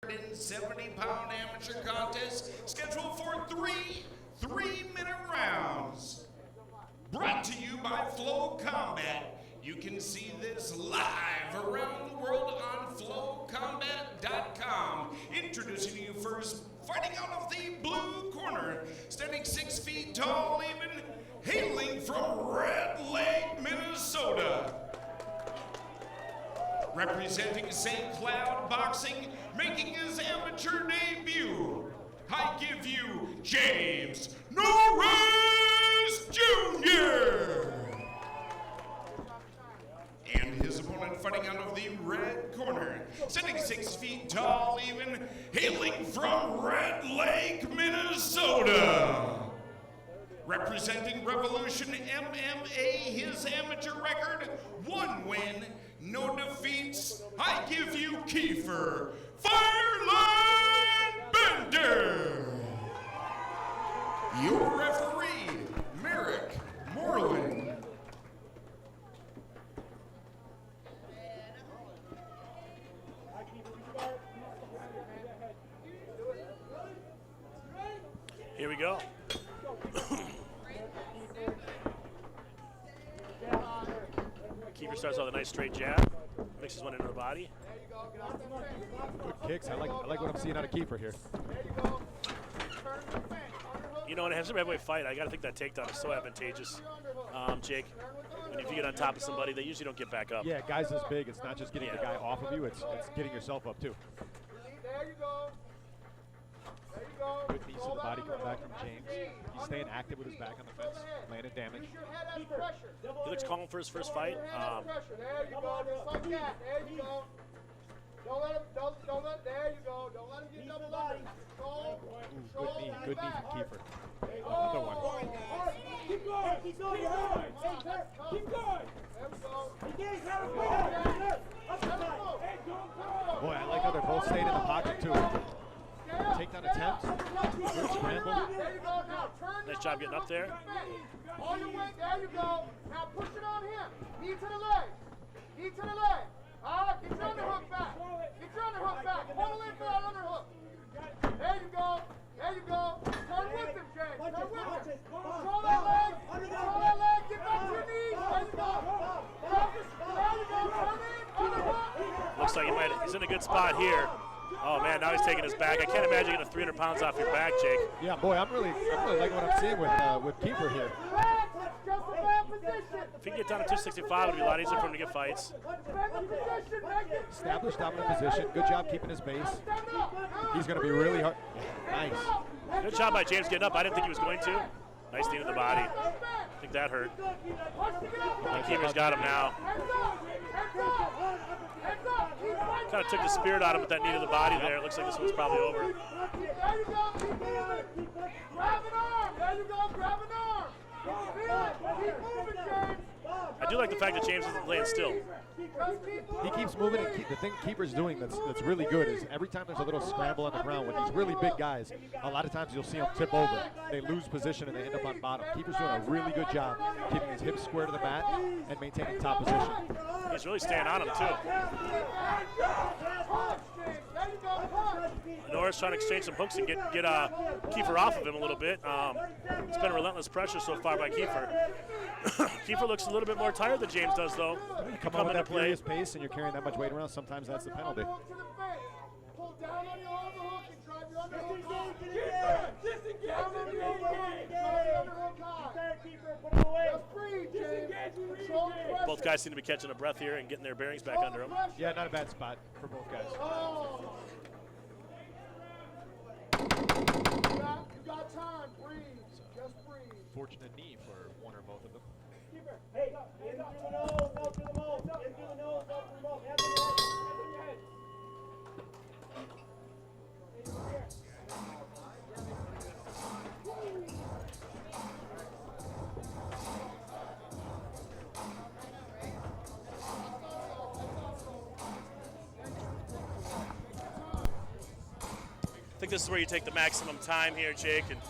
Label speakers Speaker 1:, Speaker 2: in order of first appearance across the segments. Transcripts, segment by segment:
Speaker 1: 170-pound amateur contest scheduled for three-minute rounds. Brought to you by Flow Combat. You can see this live around the world on flowcombat.com. Introducing you first, fighting out of the blue corner, standing 6 feet tall, even hailing from Red Lake, Minnesota. Representing St. Cloud Boxing, making his amateur debut, I give you James Norris Jr. And his opponent fighting out of the red corner, standing 6 feet tall, even hailing from Red Lake, Minnesota. Representing Revolution MMA, his amateur record, 1 win, no defeats. I give you Keefer Fireline Bender. Your referee, Merrick Moreland.
Speaker 2: Here we go. Keefer starts with a nice straight jab, mixes one into the body.
Speaker 3: Good kicks. I like what I'm seeing out of Keefer here.
Speaker 2: You know, in a heavyweight fight, I gotta think that takedown is so advantageous, Jake. And if you get on top of somebody, they usually don't get back up.
Speaker 3: Yeah, guys this big, it's not just getting the guy off of you, it's getting yourself up too.
Speaker 4: There you go. There you go.
Speaker 3: Good knees to the body coming back from James. He's staying active with his back on the fence, landing damage.
Speaker 4: Use your head as pressure.
Speaker 2: He looks calm for his first fight.
Speaker 4: There you go, just like that. There you go. Don't let him, there you go. Don't let him get double under.
Speaker 3: Good knee from Keefer. Another one.
Speaker 4: Keep going. Keep going. Keep going. There we go.
Speaker 3: Boy, I like how they're both staying in the pocket too. Takedown attempts. Good scramble.
Speaker 4: There you go. Now turn.
Speaker 2: Nice job getting up there.
Speaker 4: All your weight. There you go. Now push it on him. Knee to the leg. Knee to the leg. Get your underhook back. Get your underhook back. Pull in for that underhook. There you go. There you go. Turn with him, James. Turn with him. Control that leg. Control that leg. Get back to your knees. There you go. There you go. Turn in. Underhook.
Speaker 2: Looks like he's in a good spot here. Oh man, now he's taking his back. I can't imagine getting 300 pounds off your back, Jake.
Speaker 3: Yeah, boy, I'm really liking what I'm seeing with Keefer here.
Speaker 2: If he can get down to 265, it would be a lot easier for him to get fights.
Speaker 3: Established dominant position. Good job keeping his base. He's going to be really hard. Nice.
Speaker 2: Good job by James getting up. I didn't think he was going to. Nice knee to the body. I think that hurt. And Keefer's got him now. Kind of took the spirit out of him with that knee to the body there. It looks like this one's probably over.
Speaker 4: There you go. Grab an arm. There you go. Grab an arm. Keep moving, James.
Speaker 2: I do like the fact that James isn't laying still.
Speaker 3: He keeps moving, and the thing Keefer's doing that's really good is every time there's a little scramble on the ground with these really big guys, a lot of times you'll see them tip over. They lose position and they end up on bottom. Keefer's doing a really good job keeping his hips square to the mat and maintaining top position.
Speaker 2: He's really staying on him too. Norris trying to exchange some hooks and get Keefer off of him a little bit. It's been relentless pressure so far by Keefer. Keefer looks a little bit more tired than James does, though.
Speaker 3: You come on with that furious pace and you're carrying that much weight around, sometimes that's the penalty.
Speaker 4: Pull down on your underhook and drive your underhook high. Just breathe, James. Control the pressure.
Speaker 2: Both guys seem to be catching a breath here and getting their bearings back under them.
Speaker 3: Yeah, not a bad spot for both guys.
Speaker 4: You got time. Breathe. Just breathe.
Speaker 3: Fortunate knee for one or both of them.
Speaker 4: Hey, in through the nose, out through the mouth. In through the nose, out through the mouth. Hands on your head.
Speaker 2: I think this is where you take the maximum time here, Jake. And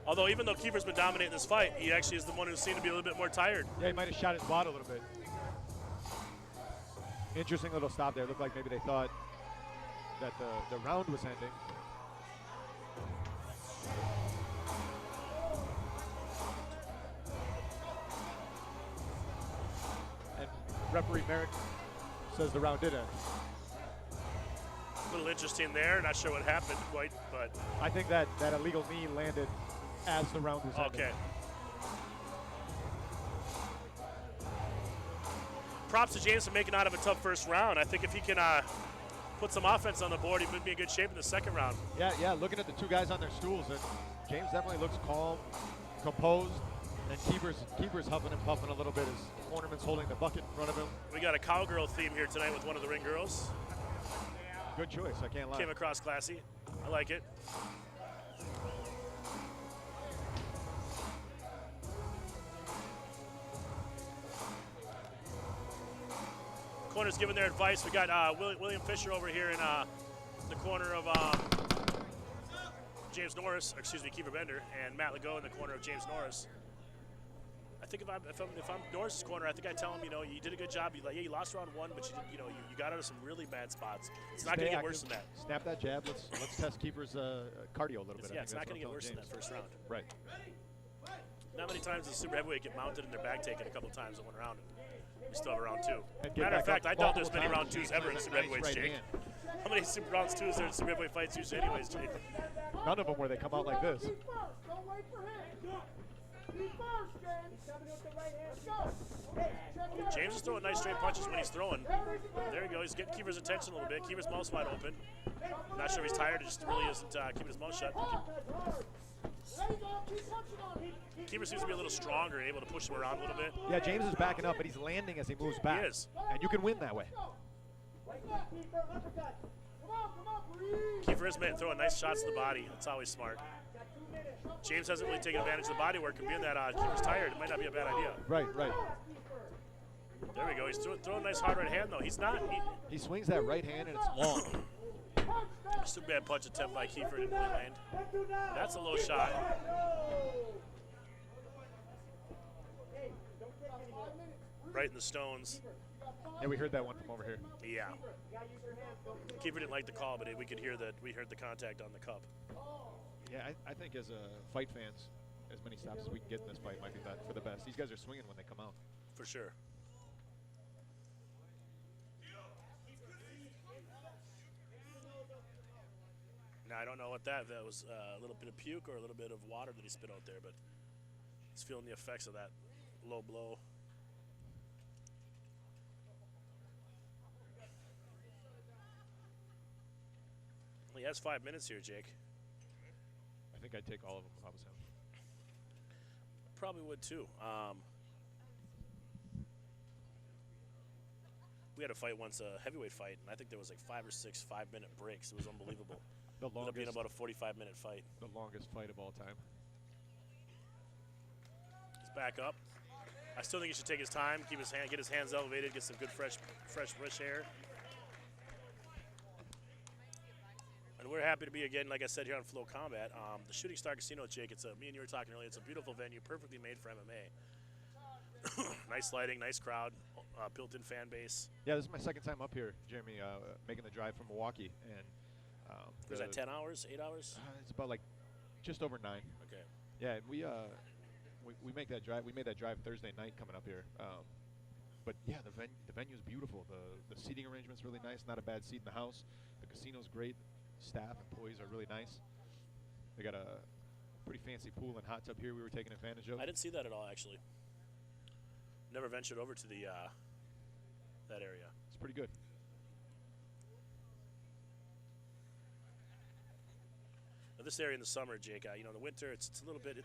Speaker 2: although even though Keefer's been dominating this fight, he actually is the one who seemed to be a little bit more tired.
Speaker 3: Yeah, he might have shot his wad a little bit. Interesting little stop there. Looked like maybe they thought that the round was ending. And referee Merrick says the round did end.
Speaker 2: A little interesting there. Not sure what happened quite, but
Speaker 3: I think that illegal knee landed as the round was ending.
Speaker 2: okay. Props to James for making out of a tough first round. I think if he can put some offense on the board, he would be in good shape in the second round.
Speaker 3: Yeah. Looking at the two guys on their stools, and James definitely looks calm, composed, and Keefer's huffing and puffing a little bit as Cornerman's holding the bucket in front of him.
Speaker 2: We got a cowgirl theme here tonight with one of the ring girls.
Speaker 3: Good choice, I can't lie.
Speaker 2: Came across classy. I like it. Corners giving their advice. We got William Fisher over here in the corner of James Norris, or excuse me, Keefer Bender, and Matt Legault in the corner of James Norris. I think if I'm Norris's corner, I think I tell him, you did a good job. You lost round one, but you got out of some really bad spots. It's not going to get worse than that.
Speaker 3: Snap that jab. Let's test Keefer's cardio a little bit.
Speaker 2: Yeah, it's not going to get worse than that first round.
Speaker 3: Right.
Speaker 2: Not many times does super heavyweight get mounted in their back taken a couple times in one round. We still have a round two. Matter of fact, I doubt there's many round twos ever in super heavyweights, Jake. How many super rounds twos there in super heavyweight fights usually anyways, Jake?
Speaker 3: None of them where they come out like this.
Speaker 4: Don't wait for him. Be first, James.
Speaker 2: James is throwing nice straight punches when he's throwing. There you go. He's getting Keefer's attention a little bit. Keefer's mouth's wide open. Not sure if he's tired. He just really isn't keeping his mouth shut. Keefer seems to be a little stronger, able to push him around a little bit.
Speaker 3: Yeah, James is backing up, but he's landing as he moves back.
Speaker 2: He is.
Speaker 3: And you can win that way.
Speaker 2: Keefer is throwing nice shots to the body. That's always smart. James hasn't really taken advantage of the body work, and being that Keefer's tired, it might not be a bad idea.
Speaker 3: Right.
Speaker 2: There we go. He's throwing a nice hard right hand, though. He's not.
Speaker 3: He swings that right hand, and it's long.
Speaker 2: Just a bad punch attempt by Keefer. Didn't really land. That's a low shot. Right in the stones.
Speaker 3: Yeah, we heard that one from over here.
Speaker 2: Yeah. Keefer didn't like the call, but we heard the contact on the cup.
Speaker 3: Yeah, I think as fight fans, as many stops as we can get in this fight might be for the best. These guys are swinging when they come out.
Speaker 2: For sure. Now, I don't know what that was, a little bit of puke or a little bit of water that he spit out there, but he's feeling the effects of that low blow. Well, he has 5 minutes here, Jake.
Speaker 3: I think I'd take all of them if I was him.
Speaker 2: Probably would too. We had a fight once, a heavyweight fight, and I think there was like 5 or 6 5-minute breaks. It was unbelievable.
Speaker 3: The
Speaker 2: Ended up being about a 45-minute fight.
Speaker 3: The longest fight of all time.
Speaker 2: He's back up. I still think he should take his time, get his hands elevated, get some good fresh air. And we're happy to be again, like I said, here on Flow Combat. The Shooting Star Casino, Jake. Me and you were talking earlier. It's a beautiful venue, perfectly made for MMA. Nice lighting, nice crowd, built-in fan base.
Speaker 3: Yeah, this is my second time up here, Jeremy, making the drive from Milwaukee, and
Speaker 2: is that 10 hours, 8 hours?
Speaker 3: It's about like just over 9.
Speaker 2: Okay.
Speaker 3: Yeah, and we make that drive. We made that drive Thursday night coming up here. But yeah, the venue's beautiful. The seating arrangement's really nice. Not a bad seat in the house. The casino's great. Staff, employees are really nice. They got a pretty fancy pool and hot tub here we were taking advantage of.
Speaker 2: I didn't see that at all, actually. Never ventured over to the that area.
Speaker 3: It's pretty good.
Speaker 2: Now, this area in the summer, Jake, in the winter it's a little bit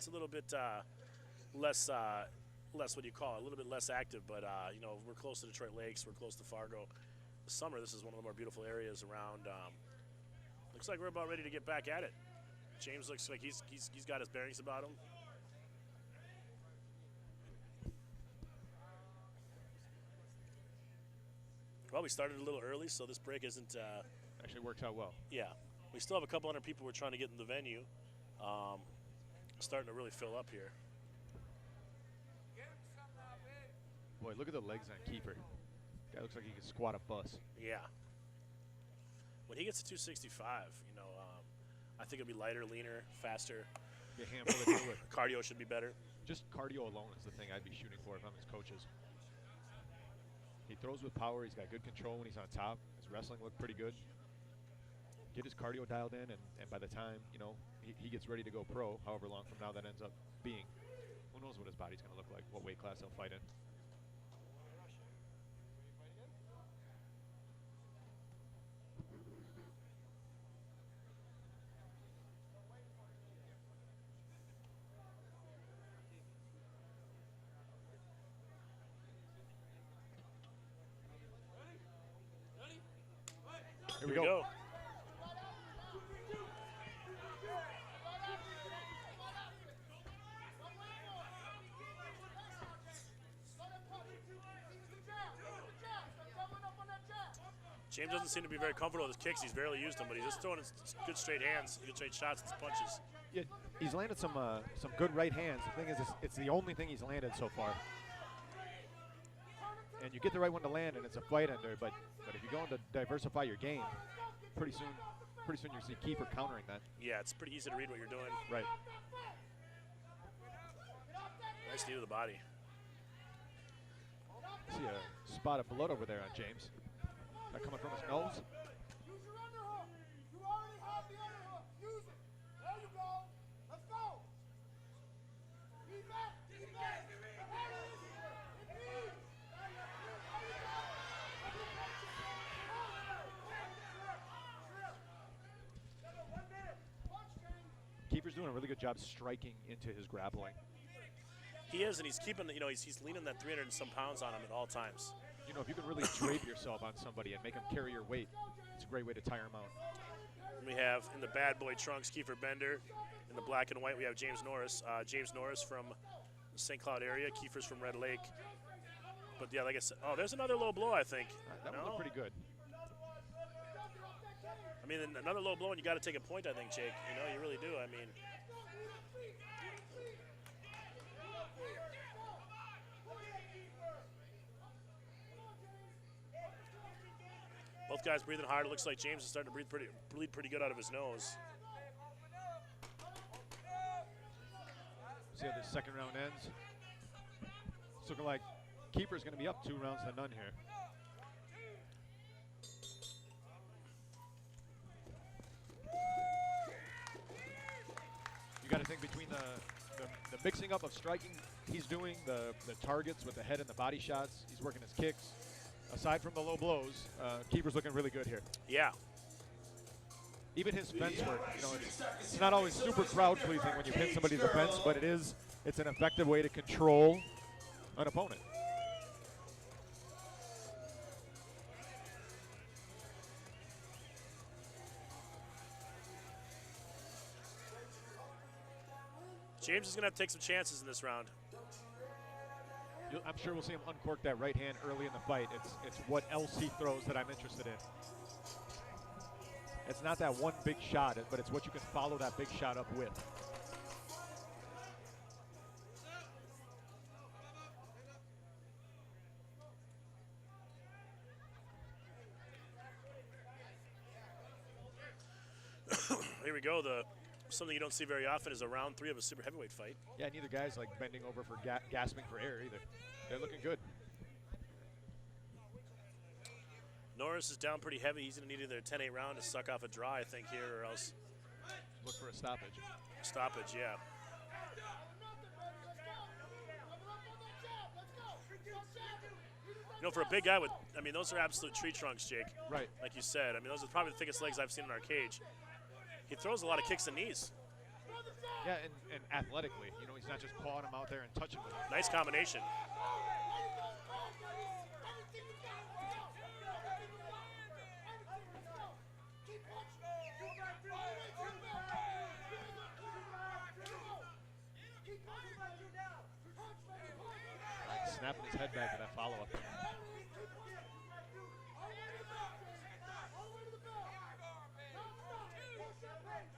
Speaker 2: less what do you call it? A little bit less active, but we're close to Detroit Lakes, we're close to Fargo. The summer, this is one of the more beautiful areas around. Looks like we're about ready to get back at it. James looks like he's got his bearings about him. Well, we started a little early, so this break isn't...
Speaker 3: Actually works out well.
Speaker 2: Yeah. We still have a couple hundred people we're trying to get in the venue. Starting to really fill up here.
Speaker 3: Boy, look at the legs on Keefer. Guy looks like he could squat a bus.
Speaker 2: Yeah. When he gets to 265, you know, I think it'll be lighter, leaner, faster.
Speaker 3: Be a handful to deal with.
Speaker 2: Cardio should be better.
Speaker 3: Just cardio alone is the thing I'd be shooting for if I'm his coaches. He throws with power. He's got good control when he's on top. His wrestling looked pretty good. Get his cardio dialed in, and by the time, you know, he gets ready to go pro, however long from now that ends up being, who knows what his body's going to look like, what weight class he'll fight in. Here we go. James doesn't seem to be very comfortable with his kicks. He's barely used them, but he's just throwing his good straight hands, good straight shots, and punches. Yeah, he's landed some good right hands. The thing is, it's the only thing he's landed so far. And you get the right one to land, and it's a fight ender. But if you're going to diversify your game, pretty soon you see Keefer countering that.
Speaker 2: Yeah, it's pretty easy to read what you're doing.
Speaker 3: Right.
Speaker 2: Nice knee to the body.
Speaker 3: See a spot of blood over there on James. That coming from his nose.
Speaker 4: Use your underhook. You already have the underhook. Use it. There you go. Let's go. Keep back. Keep back.
Speaker 3: Keefer's doing a really good job striking into his grappling.
Speaker 2: He is, and he's keeping, you know, he's leaning that 300 and some pounds on him at all times.
Speaker 3: You know, if you can really drape yourself on somebody and make them carry your weight, it's a great way to tire them out.
Speaker 2: We have in the bad boy trunks Keefer Bender. In the black and white, we have James Norris. James Norris from the St. Cloud area. Keefer's from Red Lake. But yeah, like I said, oh, there's another low blow, I think.
Speaker 3: That one looked pretty good.
Speaker 2: I mean, another low blow, and you got to take a point, I think, Jake. You know, you really do. I mean, both guys breathing hard. It looks like James is starting to bleed pretty good out of his nose.
Speaker 3: See how the second round ends. It's looking like Keefer's going to be up 2 rounds to none here. You got to think between the mixing up of striking he's doing, the targets with the head and the body shots, he's working his kicks. Aside from the low blows, Keefer's looking really good here.
Speaker 2: Yeah.
Speaker 3: Even his fence work, you know, it's not always super crowd pleasing when you hit somebody's defense, but it's an effective way to control an opponent.
Speaker 2: James is going to have to take some chances in this round.
Speaker 3: I'm sure we'll see him uncork that right hand early in the fight. It's what else he throws that I'm interested in. It's not that one big shot, but it's what you can follow that big shot up with.
Speaker 2: Here we go. Something you don't see very often is a round 3 of a super heavyweight fight.
Speaker 3: Yeah, neither guy's like bending over for gasping for air either. They're looking good.
Speaker 2: Norris is down pretty heavy. He's going to need either a 10-8 round to suck off a draw, I think, here, or else
Speaker 3: look for a stoppage.
Speaker 2: Stoppage, yeah. You know, for a big guy with, I mean, those are absolute tree trunks, Jake.
Speaker 3: Right.
Speaker 2: Like you said. I mean, those are probably the thickest legs I've seen in our cage. He throws a lot of kicks and knees.
Speaker 3: Yeah, and athletically. You know, he's not just pawing him out there and touching him.
Speaker 2: Nice combination.
Speaker 3: Snapping his head back to that follow-up.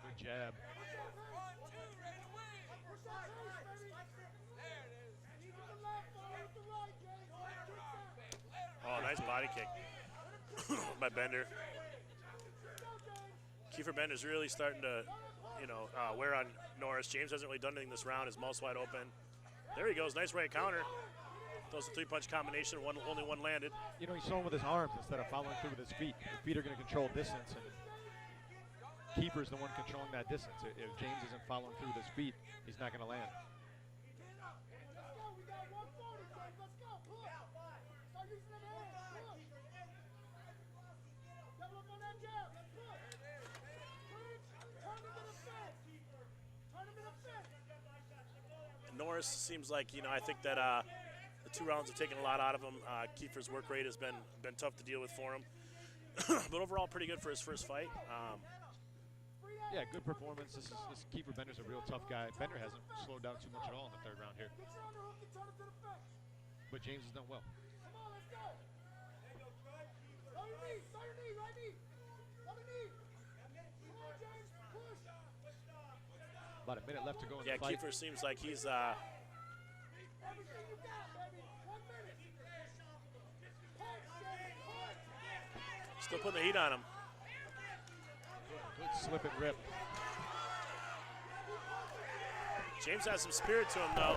Speaker 3: Good jab.
Speaker 2: Oh, nice body kick by Bender. Keefer Bender's really starting to, wear on Norris. James hasn't really done anything this round. His mouth's wide open. There he goes. Nice right counter. Throws a three-punch combination. Only one landed.
Speaker 3: He's throwing with his arms instead of following through with his feet. His feet are going to control distance, and Keefer's the one controlling that distance. If James isn't following through with his feet, he's not going to land.
Speaker 2: Norris seems like, I think that the 2 rounds have taken a lot out of him. Keefer's work rate has been tough to deal with for him. But overall, pretty good for his first fight.
Speaker 3: Yeah, good performance. This Keefer Bender's a real tough guy. Bender hasn't slowed down too much at all in the 3rd round here. But James has done well. About a minute left to go in the fight.
Speaker 2: Yeah, Keefer seems like he's still putting the heat on him.
Speaker 3: Good slip and rip.
Speaker 2: James has some spirit to him, though.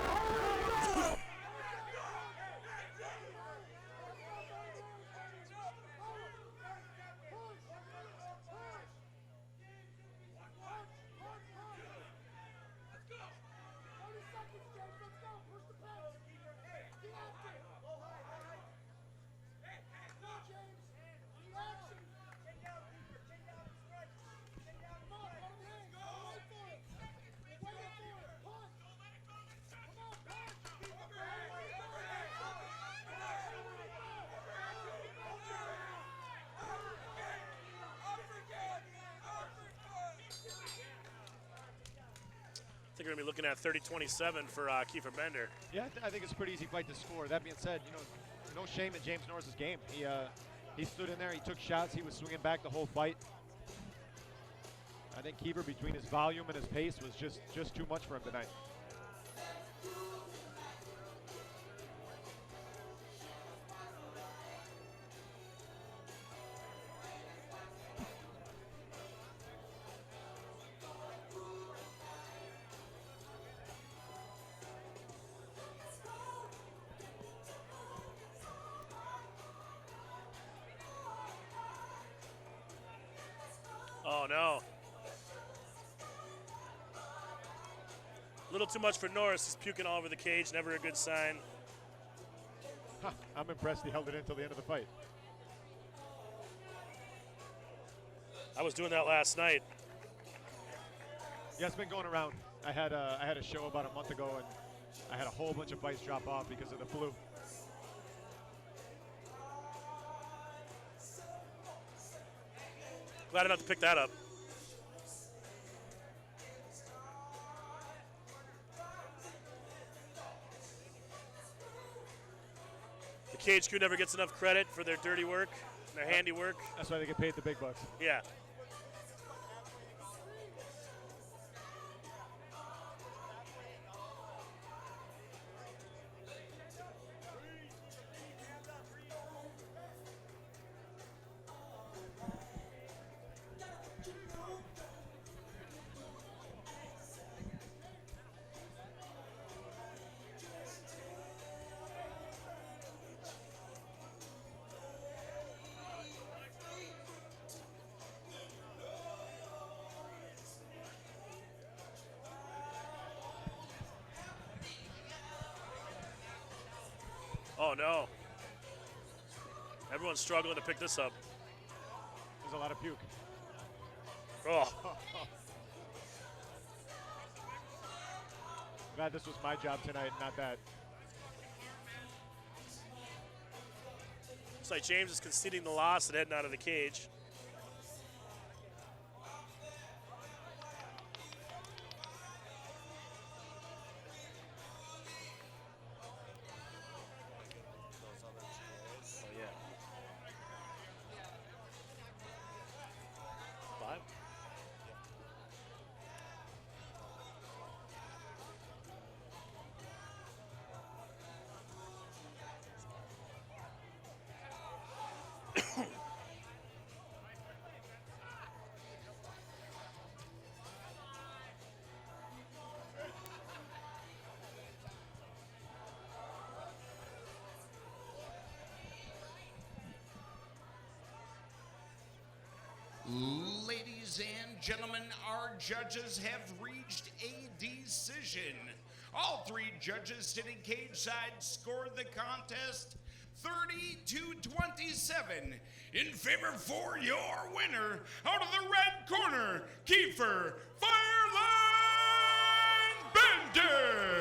Speaker 2: I think we're going to be looking at 30-27 for Keefer Bender.
Speaker 3: Yeah, I think it's a pretty easy fight to score. That being said, no shame in James Norris's game. He stood in there, he took shots, he was swinging back the whole fight. I think Keefer, between his volume and his pace, was just too much for him tonight.
Speaker 2: Oh, no. A little too much for Norris. He's puking all over the cage. Never a good sign.
Speaker 3: I'm impressed he held it until the end of the fight.
Speaker 2: I was doing that last night.
Speaker 3: Yeah, it's been going around. I had a show about a month ago, and I had a whole bunch of fights drop off because of the flu.
Speaker 2: Glad enough to pick that up. The cage crew never gets enough credit for their dirty work, their handiwork.
Speaker 3: That's why they get paid the big bucks.
Speaker 2: Yeah. Oh, no. Everyone's struggling to pick this up.
Speaker 3: There's a lot of puke.
Speaker 2: Oh.
Speaker 3: Glad this was my job tonight, not that.
Speaker 2: Looks like James is conceding the loss and heading out of the cage.
Speaker 1: gentlemen, our judges have reached a decision. All three judges sitting cage side scored the contest 30-27 in favor for your winner out of the red corner, Keefer Fireline Bender.